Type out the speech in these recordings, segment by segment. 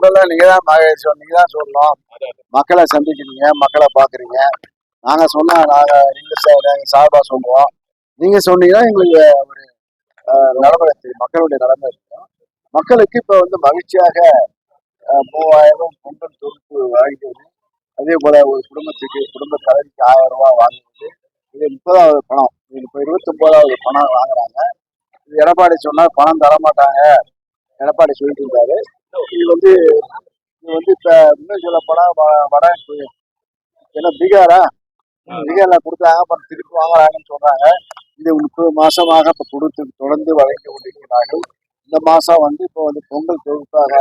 பொங்கல்லாம் நீங்க தான் நீங்க தான் சொல்லணும். மக்களை சந்திக்கிறீங்க, மக்களை பாக்குறீங்க. நாங்க சொன்னா நீங்க சார்பா சொல்லுவோம். நீங்க சொன்னீங்கன்னா எங்களுக்கு ஒரு நடைமுறை தெரியும், மக்களுடைய நடைமுறை தெரியும். மக்களுக்கு இப்ப மகிழ்ச்சியாக 3000 பொங்கல் தொகுப்பு வாங்கிக்கிறது. அதே போல ஒரு குடும்ப தலைவிக்கு 1000 ரூபாய் வாங்குறது. இது 30வது பணம். இப்ப 29வது பணம் வாங்குறாங்க. இது எடப்பாடி சொன்னா பணம் தரமாட்டாங்க, எடப்பாடி சொல்லிட்டு இருந்தாரு. இது இப்ப இன்னும் சொல்ல போனா வட என்ன பீகார்ல கொடுத்தாங்க, அப்புறம் திருப்பி வாங்குறாங்கன்னு சொல்றாங்க. இது 30 மாசமாக இப்ப கொடுத்து தொடர்ந்து வழங்கி கொண்டிருக்கிறார்கள். இந்த மாசம் இப்போ பொங்கல் தொகுப்பாக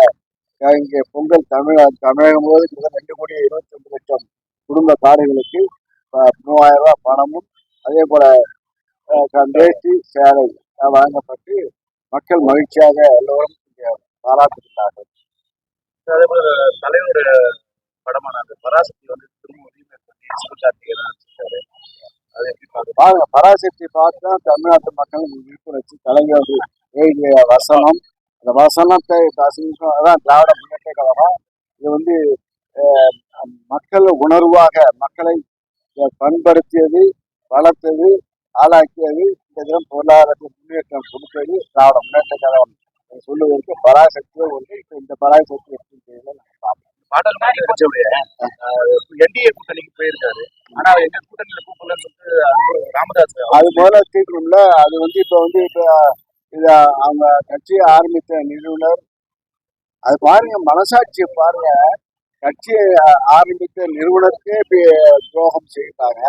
இங்கே பொங்கல் தமிழகம் போது 2,29,00,000 குடும்ப காரைகளுக்கு 3000 ரூபாய் பணமும் அதே போல வேஷ்டி சேலை வழங்கப்பட்டு மக்கள் மகிழ்ச்சியாக எல்லோரும் பாராட்டுகிறார்கள். அதே போல தலைவருடைய படமான பராசக்தி பாருங்க, பராசக்தி பார்த்து தமிழ்நாட்டு மக்கள் விழிப்புணர்ச்சி கலைஞர் எழுதிய வசனம். அந்த வசனத்தை அதான் திராவிட முன்னேற்ற கழகம். இது மக்கள் உணர்வாக மக்களை பண்படுத்தியது, வளர்த்தது, ஆளாக்கியது. இந்த தினம் பொருளாதாரத்தில் முன்னேற்றம் கொடுத்தது திராவிட முன்னேற்ற கழகம் சொல்லுவதற்கு பராசக்தியே ஒன்று. இந்த பராசக்தி என்டிஏ கூட்டணிக்கு போயிருக்காரு. ஆனா எங்க கூட்டணியில கூப்பிடலன்னு சொல்லிட்டு ராமதாஸ் அது போல தீர்க்கணும்ல. அது இப்ப இத அவங்க கட்சியை ஆரம்பித்த நிறுவனர், அது பாருங்க, மனசாட்சியை பாருங்க. கட்சியை ஆரம்பித்த நிறுவனருக்கே துரோகம் செய்தாங்க.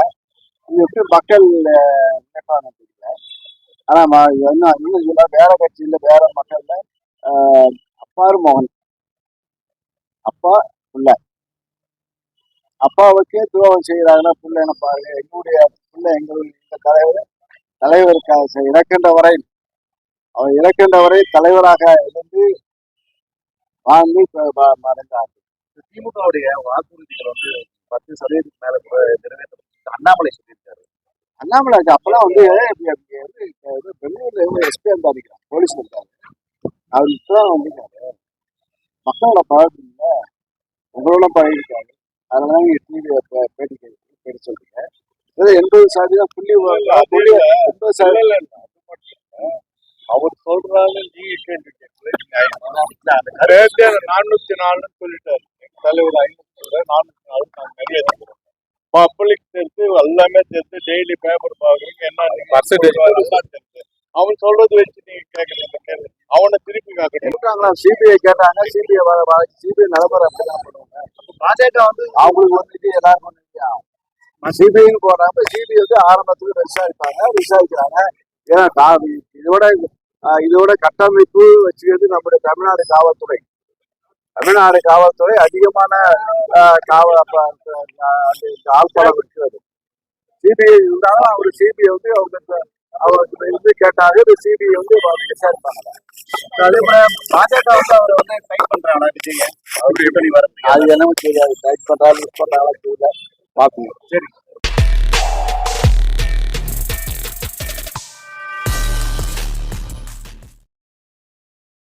இது எப்படி மக்கள் நினைப்பாங்க தெரியல. ஆனா இன்னும் சொல்ல வேற கட்சியில வேற மக்கள்ல அப்பாரு மகன், அப்பா புள்ள, அப்பாவுக்கே துரோகம் செய்யறாங்கன்னா புள்ள என்ன பாருங்க. எங்களுடைய புள்ள எங்களுடைய தலைவருக்காக இறக்கின்ற வரை தலைவராக இருந்து வாழ்ந்து மறைந்தார். திமுகவுடைய வாக்குறுதிகள் 10% மேல கூட நிறைவேற்ற அண்ணாமலை சொல்லியிருக்காரு. அண்ணாமலை அப்பெல்லாம் பெங்களூர்ல எஸ்பி இருந்தாரு, போலீஸ் இருந்தாரு. அவர் இப்பதான் வந்துருக்காரு. மக்களோட பழகுறீங்க, உங்களோட பழகிருக்காரு. அதனால பேட்டி சொல்றீங்க. 80% புள்ளி 80% அவர் சொல்றாங்க. நீங்க கேட்டுட்டு 404 சொல்லிட்டாரு தலைவர். 504 நாங்க நிறைய பப்ளிக் தெரிஞ்சு எல்லாமே தெரிஞ்சு டெய்லி பேப்பர் பாக்குறீங்க. என்ன அவன் சொல்றது வச்சு நீங்க கேக்குறீங்க, அவனை திருப்பி கேட்கணும். சிபிஐ கேட்டாங்க, சிபிஐ நடைமுறை அப்படிதான் பண்ணுவாங்க. பாஜக அவங்களுக்கு எல்லாருக்கும் சிபிஐன்னு போடுறாங்க. சிபிஐ ஆரம்பத்துல விசாரிக்கிறாங்க. ஏன்னா இதோட கட்டமைப்பு வச்சுக்கிறது நம்முடைய தமிழ்நாடு காவல்துறை. அதிகமான ஆள்பலம் இருக்கிறது. சிபிஐ இருந்தாலும் அவரு சிபிஐ அவருக்கு கேட்டாங்க. சிபிஐ விசாரிப்பாங்க. அதே போல பாஜக அவரை டைப் பண்றாங்களா விஜய்? அது என்னமோ தெரியாது, டைப் பண்றாங்க தெரியல, பாக்கணும். சரி.